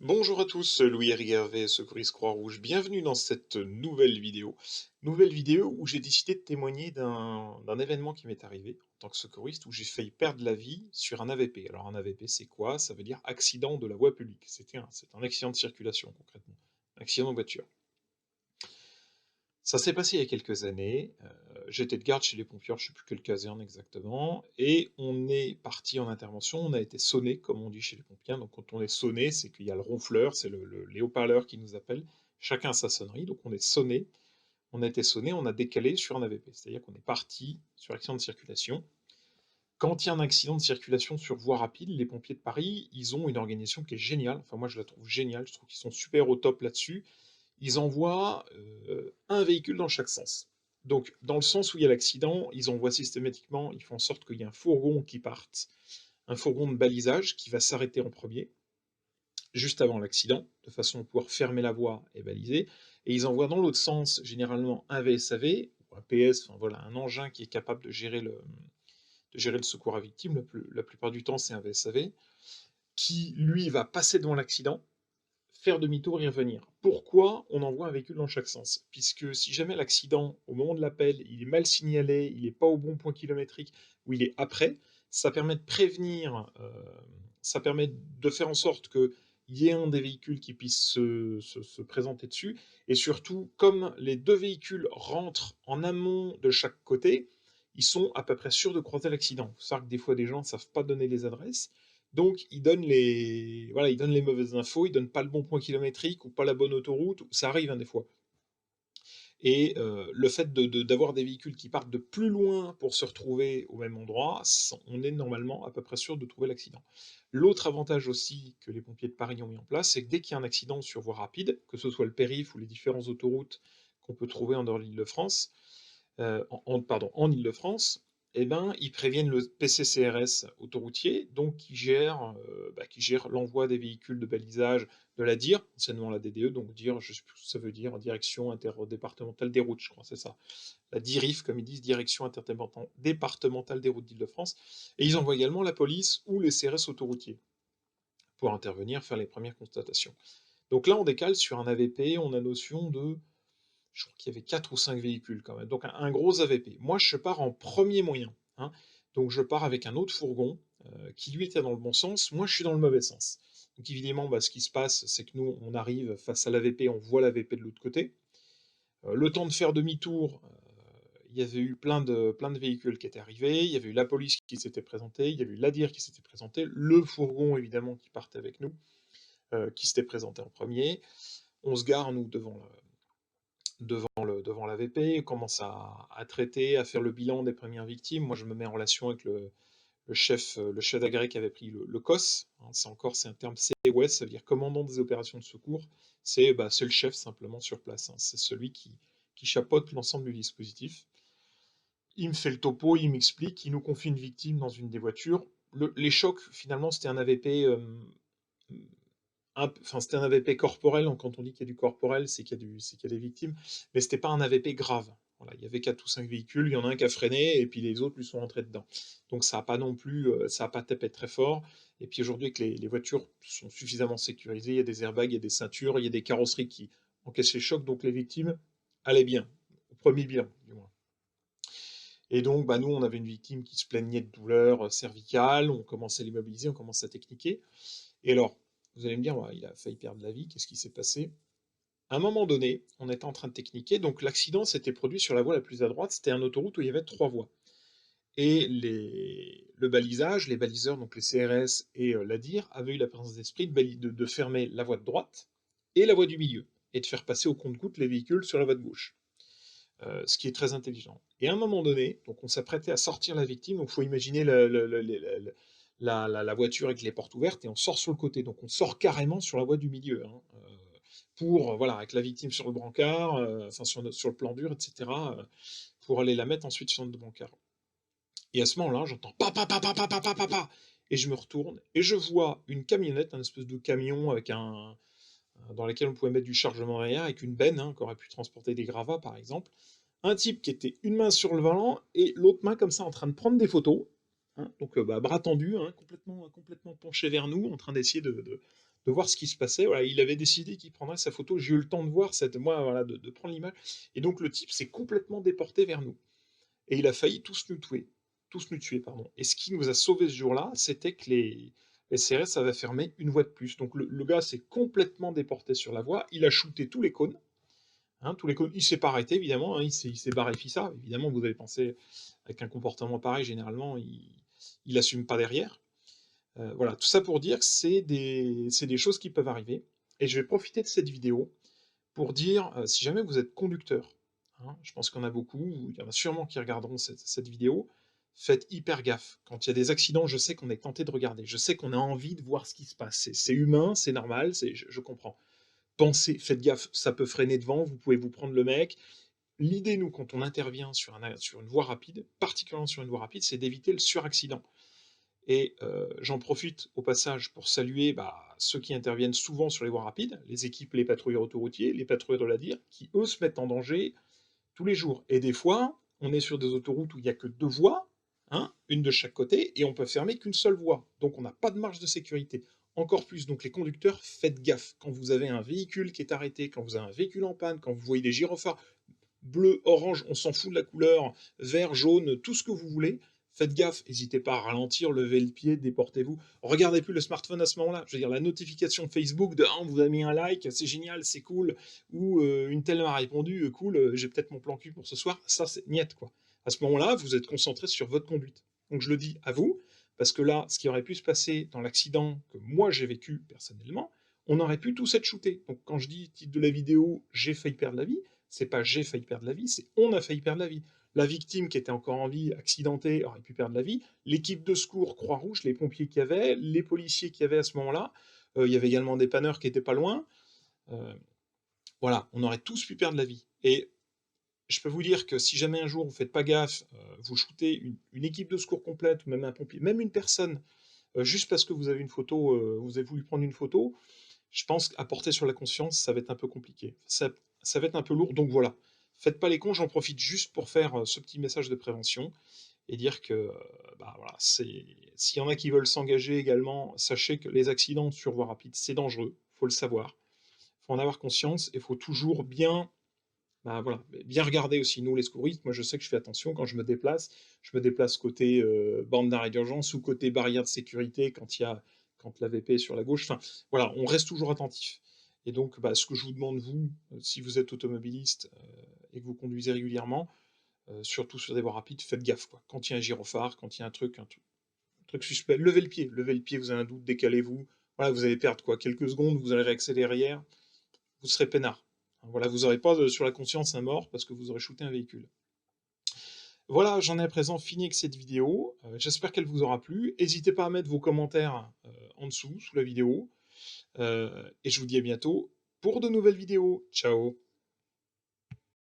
Bonjour à tous, Louis-Éric Hervé, secouriste Croix-Rouge. Bienvenue dans cette nouvelle vidéo. Nouvelle vidéo où j'ai décidé de témoigner d'un événement qui m'est arrivé en tant que secouriste où j'ai failli perdre la vie sur un AVP. Alors un AVP, c'est quoi? Ça veut dire accident de la voie publique. C'est un accident de circulation concrètement, accident de voiture. Ça s'est passé il y a quelques années. J'étais de garde chez les pompiers, je ne sais plus quelle caserne exactement, et on est parti en intervention. On a été sonné, comme on dit chez les pompiers. Donc quand on est sonné, c'est qu'il y a le ronfleur, c'est les haut-parleurs qui nous appellent. Chacun a sa sonnerie, donc on est sonné. On a été sonné, on a décalé sur un AVP, c'est-à-dire qu'on est parti sur accident de circulation. Quand il y a un accident de circulation sur voie rapide, les pompiers de Paris, ils ont une organisation qui est géniale. Enfin, moi, je la trouve géniale. Je trouve qu'ils sont super au top là-dessus. Ils envoient un véhicule dans chaque sens. Donc, dans le sens où il y a l'accident, ils envoient systématiquement, ils font en sorte qu'il y ait un fourgon qui parte, un fourgon de balisage qui va s'arrêter en premier, juste avant l'accident, de façon à pouvoir fermer la voie et baliser. Et ils envoient dans l'autre sens, généralement, un VSAV, ou un PS, enfin voilà, un engin qui est capable de gérer le secours à victime. La plupart du temps, c'est un VSAV, qui, lui, va passer devant l'accident, faire demi-tour et revenir. Pourquoi on envoie un véhicule dans chaque sens? Puisque si jamais l'accident, au moment de l'appel, il est mal signalé, il n'est pas au bon point kilométrique, ou il est après, ça permet de prévenir, ça permet de faire en sorte qu'il y ait un des véhicules qui puisse se présenter dessus, et surtout, comme les deux véhicules rentrent en amont de chaque côté, ils sont à peu près sûrs de croiser l'accident. Il faut savoir que des fois, des gens ne savent pas donner les adresses, donc voilà, ils donnent les mauvaises infos, ils donnent pas le bon point kilométrique ou pas la bonne autoroute, ça arrive hein, des fois. Et le fait d'avoir des véhicules qui partent de plus loin pour se retrouver au même endroit, on est normalement à peu près sûr de trouver l'accident. L'autre avantage aussi que les pompiers de Paris ont mis en place, c'est que dès qu'il y a un accident sur voie rapide, que ce soit le périph' ou les différentes autoroutes qu'on peut trouver en dehors de l'Île-de-France, pardon, en Île-de-France, eh ben, ils préviennent le PCCRS autoroutier, donc qui gère l'envoi des véhicules de balisage de la DIR, anciennement la DDE, donc DIR, je sais plus ce que ça veut dire, Direction interdépartementale des routes, je crois, c'est ça. La DIRIF, comme ils disent, Direction interdépartementale des routes d'Île-de-France. Et ils envoient également la police ou les CRS autoroutiers pour intervenir, faire les premières constatations. Donc là, on décale sur un AVP, on a notion de je crois qu'il y avait 4 ou 5 véhicules quand même, donc un gros AVP. Moi, je pars en premier moyen, hein. Donc je pars avec un autre fourgon qui lui était dans le bon sens, moi je suis dans le mauvais sens. Donc évidemment, ce qui se passe, c'est que nous, on arrive face à l'AVP, on voit l'AVP de l'autre côté. Le temps de faire demi-tour, il y avait eu plein de véhicules qui étaient arrivés, il y avait eu la police qui s'était présentée, il y avait eu l'ADIR qui s'était présenté, le fourgon évidemment qui partait avec nous, qui s'était présenté en premier. On se gare, nous, devant l'AVP, commence à traiter, à faire le bilan des premières victimes. Moi, je me mets en relation avec le chef d'agré qui avait pris le COS. Hein, c'est un terme COS, ça veut dire commandant des opérations de secours. C'est le chef simplement sur place. Hein, c'est celui qui chapeaute l'ensemble du dispositif. Il me fait le topo, il m'explique, il nous confie une victime dans une des voitures. Les chocs, finalement, c'était un AVP enfin, c'était un AVP corporel, donc quand on dit qu'il y a du corporel, c'est qu'il y a des victimes, mais c'était pas un AVP grave. Voilà, il y avait 4 ou 5 véhicules, il y en a un qui a freiné, et puis les autres lui sont rentrés dedans. Donc ça n'a pas non plus, ça a pas tapé très fort. Et puis aujourd'hui, que les voitures sont suffisamment sécurisées, il y a des airbags, il y a des ceintures, il y a des carrosseries qui encaissent les chocs, donc les victimes allaient bien, au premier bilan, du moins. Et donc, nous, on avait une victime qui se plaignait de douleurs cervicales, on commençait à l'immobiliser, on commençait à techniquer. Et alors, vous allez me dire, ouais, il a failli perdre la vie, qu'est-ce qui s'est passé? À un moment donné, on était en train de techniquer, donc l'accident s'était produit sur la voie la plus à droite, c'était une autoroute où il y avait 3 voies. Et le balisage, les baliseurs, donc les CRS et l'ADIR, avaient eu la présence d'esprit de fermer la voie de droite et la voie du milieu, et de faire passer au compte-gouttes les véhicules sur la voie de gauche. Ce qui est très intelligent. Et à un moment donné, donc on s'apprêtait à sortir la victime, donc il faut imaginer la voiture avec les portes ouvertes, et on sort sur le côté, donc on sort carrément sur la voie du milieu, hein, pour, voilà, avec la victime sur le brancard, enfin sur le plan dur, etc., pour aller la mettre ensuite sur notre brancard. Et à ce moment-là, j'entends pa pa pa pa pa pa pa pa pa, et je me retourne, et je vois une camionnette, un espèce de camion avec dans lequel on pouvait mettre du chargement arrière, avec une benne, hein, qui aurait pu transporter des gravats par exemple, un type qui était une main sur le volant et l'autre main comme ça en train de prendre des photos, hein, donc bras tendus, hein, complètement penché vers nous, en train d'essayer de voir ce qui se passait. Voilà, il avait décidé qu'il prendrait sa photo. J'ai eu le temps de voir cette moi, voilà, de prendre l'image et donc le type s'est complètement déporté vers nous et il a failli tous nous tuer, pardon et ce qui nous a sauvés ce jour-là, c'était que les CRS avaient fermé une voie de plus. Donc le gars s'est complètement déporté sur la voie, il a shooté tous les cônes, hein, tous les cônes. Il s'est pas arrêté évidemment, hein, il s'est barré fissa. Évidemment, vous allez penser avec un comportement pareil, généralement, il assume pas derrière. Voilà, tout ça pour dire que c'est des choses qui peuvent arriver et je vais profiter de cette vidéo pour dire, si jamais vous êtes conducteur, hein, je pense qu'il y en a beaucoup, il y en a sûrement qui regarderont cette vidéo, faites hyper gaffe. Quand il y a des accidents, je sais qu'on est tenté de regarder, je sais qu'on a envie de voir ce qui se passe. C'est humain, c'est normal, je comprends. Pensez, faites gaffe, ça peut freiner devant, vous pouvez vous prendre le mec. L'idée, nous, quand on intervient sur une voie rapide, particulièrement sur une voie rapide, c'est d'éviter le suraccident. Et j'en profite au passage pour saluer ceux qui interviennent souvent sur les voies rapides, les équipes, les patrouilleurs autoroutiers, les patrouilleurs de la DIR, qui eux se mettent en danger tous les jours. Et des fois, on est sur des autoroutes où il n'y a que 2 voies, hein, une de chaque côté, et on peut fermer qu'une seule voie. Donc on n'a pas de marge de sécurité. Encore plus, donc les conducteurs, faites gaffe. Quand vous avez un véhicule qui est arrêté, quand vous avez un véhicule en panne, quand vous voyez des gyrophares bleu, orange, on s'en fout de la couleur, vert, jaune, tout ce que vous voulez. Faites gaffe, n'hésitez pas à ralentir, levez le pied, déportez-vous. Regardez plus le smartphone à ce moment-là. Je veux dire, la notification Facebook de on vous a mis un like, c'est génial, c'est cool, ou une telle m'a répondu, cool, j'ai peut-être mon plan cul pour ce soir. Ça, c'est niette, quoi. À ce moment-là, vous êtes concentré sur votre conduite. Donc je le dis à vous, parce que là, ce qui aurait pu se passer dans l'accident que moi j'ai vécu personnellement, on aurait pu tous être shootés. Donc quand je dis titre de la vidéo, j'ai failli perdre la vie, c'est pas j'ai failli perdre la vie, c'est on a failli perdre la vie. La victime qui était encore en vie, accidentée, aurait pu perdre la vie. L'équipe de secours Croix-Rouge, les pompiers qu'il y avait, les policiers qu'il y avait à ce moment-là, il y avait également des panneurs qui étaient pas loin. Euh, voilà, on aurait tous pu perdre la vie. Et je peux vous dire que si jamais un jour vous faites pas gaffe, vous shootez une équipe de secours complète, ou même un pompier, même une personne, juste parce que vous avez une photo, vous avez voulu prendre une photo, je pense qu'à porter sur la conscience, ça va être un peu compliqué. Ça va être un peu lourd, donc voilà. Faites pas les cons, j'en profite juste pour faire ce petit message de prévention et dire que voilà, s'il y en a qui veulent s'engager également, sachez que les accidents sur voie rapide, c'est dangereux, faut le savoir, faut en avoir conscience et faut toujours bien voilà, bien regarder aussi. Nous, les secouristes, moi je sais que je fais attention quand je me déplace côté bande d'arrêt d'urgence ou côté barrière de sécurité quand la VP est sur la gauche. Enfin, voilà, on reste toujours attentif. Et donc, ce que je vous demande, vous, si vous êtes automobiliste et que vous conduisez régulièrement, surtout sur des voies rapides, faites gaffe, quoi. Quand il y a un gyrophare, quand il y a un truc suspect, levez le pied, vous avez un doute, décalez-vous. Voilà, vous allez perdre quoi, quelques secondes, vous allez réaccélérer hier, vous serez peinard. Voilà, vous n'aurez pas sur la conscience un mort parce que vous aurez shooté un véhicule. Voilà, j'en ai à présent fini avec cette vidéo. J'espère qu'elle vous aura plu. N'hésitez pas à mettre vos commentaires en dessous, sous la vidéo. Et je vous dis à bientôt pour de nouvelles vidéos. Ciao!